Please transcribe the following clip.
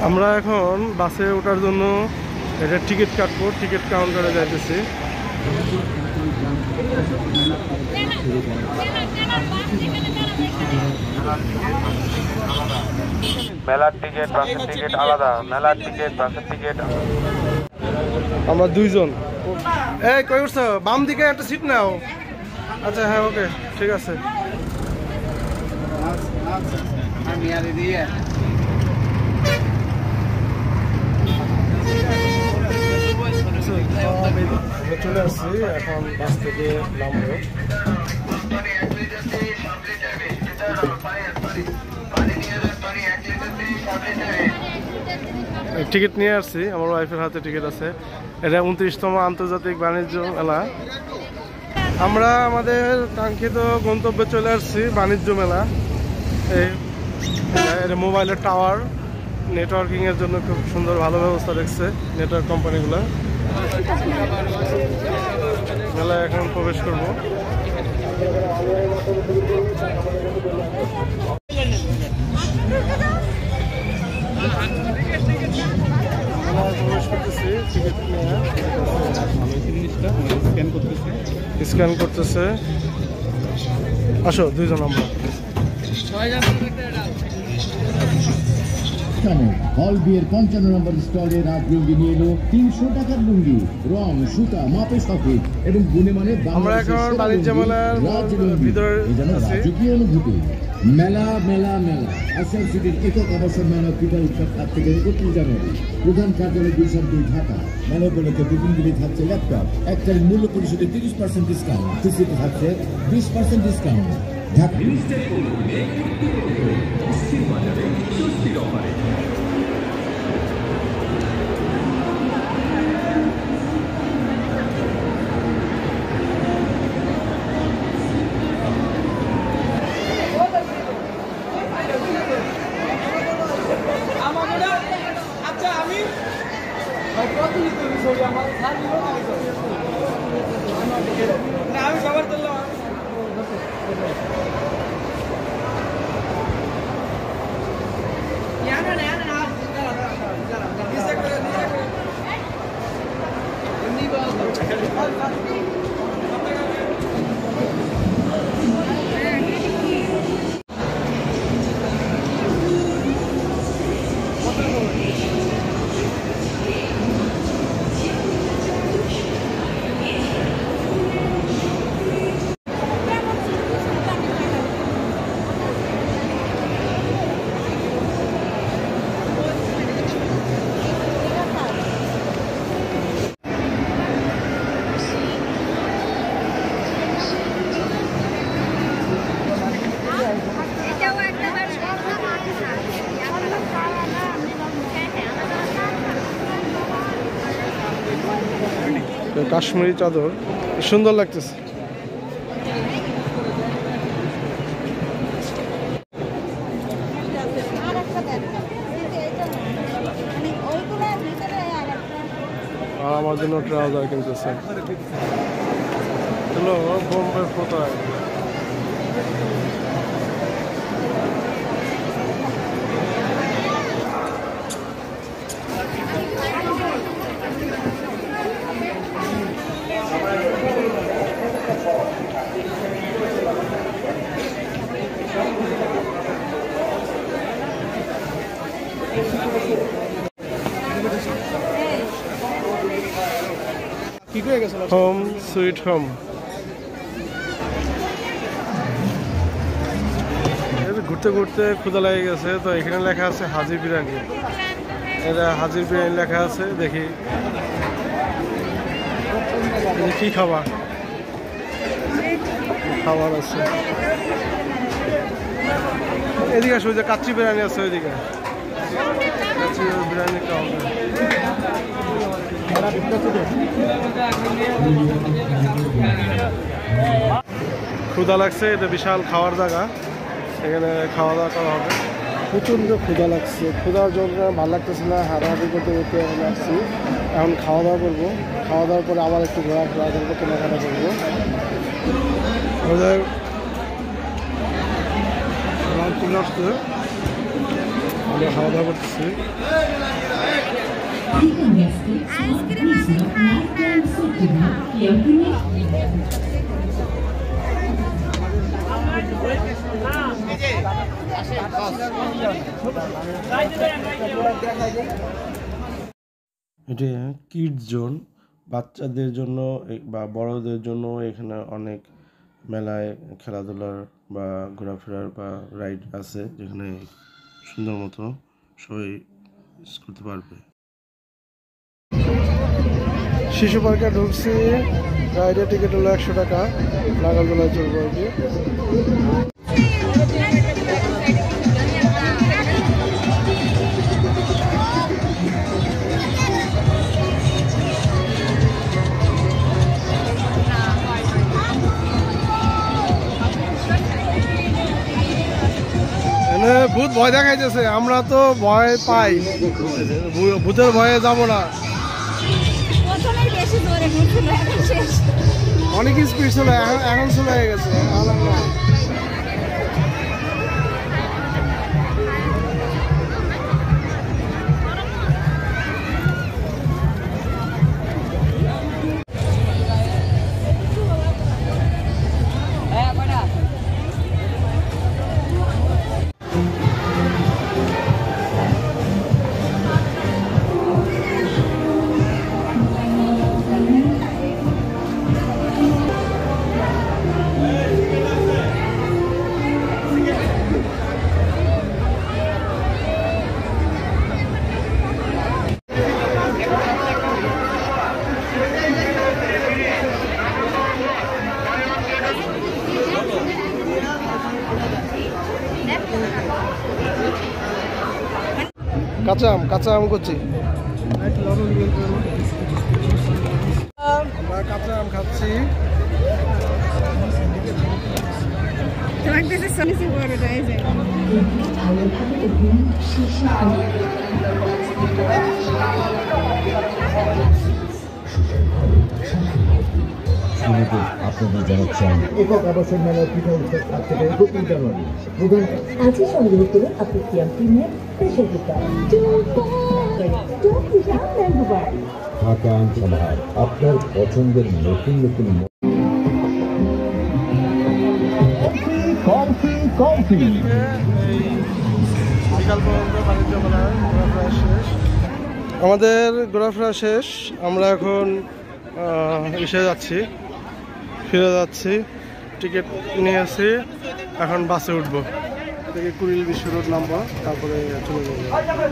আমরা এখন বাসে ওঠার জন্য এটা টিকিট কাটবো, টিকিট কাউন্টারে যাইতেছি। মেলার টিকিট বাসের টিকিট আলাদা, মেলার টিকিট বাসের টিকিট। আমরা দুইজন। এই কই উঠছো? বাম দিকে একটা সিট নাও। আচ্ছা হ্যাঁ ওকে ঠিক আছে। চলে আসছি, এখন বাস থেকে নামবো। টিকিট নিয়ে আসছি, আমার ওয়াইফের হাতে টিকিট আছে। এটা 29তম আন্তর্জাতিক বাণিজ্য মেলা। আমরা আমাদের কাঙ্ক্ষিত গন্তব্যে চলে আসছি, বাণিজ্য মেলা। এটা মোবাইলের টাওয়ার, নেটওয়ার্কিং এর জন্য খুব সুন্দর ভালো ব্যবস্থা রেখেছে নেটওয়ার্ক কোম্পানিগুলো। মেলায় এখন প্রবেশ করব। প্রবেশ করতেছি, টিকিট স্ক্যান করতেছে। আসো দুইজন আমরা। হল বিয়ের 55 নম্বর স্টলে রাত লুঙ্গি নিয়ে এলো 300 টাকার লুঙ্গি, রং সুতা মাপে সঠিক এবং গুণে মানে। আমরা এখন বাণিজ্য মেলার ভিতরে রাজকীয় অনুভূতি। মেলা মেলা মেলা আসাম সিটির একক আবাসন মেলা ক্রীড়া উৎসব 7 থেকে 31 জানুয়ারি। প্রধান কার্যালয় গুলশান 2 ঢাকা। মেলা উপলক্ষে বিপিনগুলি থাকছে ল্যাপটপ, একটার মূল্য পরিশোধে 30% ডিসকাউন্ট, সিসিতে থাকছে 20% ডিসকাউন্ট। ঢাকা আমি সবার তুললাম। কাশ্মীরি চাদর সুন্দর লাগতেছে। আমার জন্য ট্রাউজার কিনতেছে। চলো বোম্বে কোথায়? Home sweet home. ঘুরতে ঘুরতে ক্ষুধা লেগে গেছে, তো এখানে লেখা আছে হাজির বিরিয়ানি। এটা হাজির বিরিয়ানি লেখা আছে, দেখি কি খাবার খাবার আছে। এদিকে আসো, যে কাচ্চি বিরিয়ানি আছে ওইদিকে, কাচ্চি বিরিয়ানি খাওয়া। ক্ষুধা লাগছে, এটা বিশাল খাওয়ার জায়গা, এখানে খাওয়া দাওয়া করা হবে। প্রচণ্ড ক্ষুধা লাগছে, ক্ষুধার জন্য ভালো লাগতেছে না, হাঁটাহাঁটি করতে করতে আসছি। এখন খাওয়া দাওয়া করবো, খাওয়া দাওয়ার পরে আবার একটু ঘোরাফেরা করবো, কেনাকাটা করবো। চলে আসছে আমরা খাওয়া দাওয়া করতেছি। এটা কিডস জোন, বাচ্চাদের জন্য বা বড়দের জন্য এখানে অনেক মেলায় খেলাধুলার বা ঘোরাফেরার বা রাইড আছে, যেখানে সুন্দর মতো সবাই ইউজ করতে পারবে। শিশু পার্কে ঢুকছি, রাইডের টিকিট হলো 100 টাকা, নাগালদোলায় চলবো আর কি। ভূত ভয় দেখাইতেছে, আমরা তো ভয় পাই, ভূতের ভয়ে যাব না। অনেক স্পিড ছিল, এখন চলে হয়ে গেছে। কাঁচা আম করছি, আমরা কাঁচা আম খাচ্ছি। আপনাদের জানাচ্ছেন একক আবাসন মেলার পিঠা উৎসব 7 থেকে 31 জানুয়ারি। আজই সংগ্রহ করুন আপনার সিয়াম প্রিমিয়াম স্পেশাল পিঠা। ঢাকা সমাহার আপনার পছন্দের নতুন নতুন কফি। আমাদের ঘোরাফেরা শেষ, আমরা এখন ফিরে যাচ্ছি। টিকিট নিয়েছি, এখন বাসে উঠবো। থেকে কুড়িল বিশ্ব রোড নামবো, তারপরে চলে যাবো।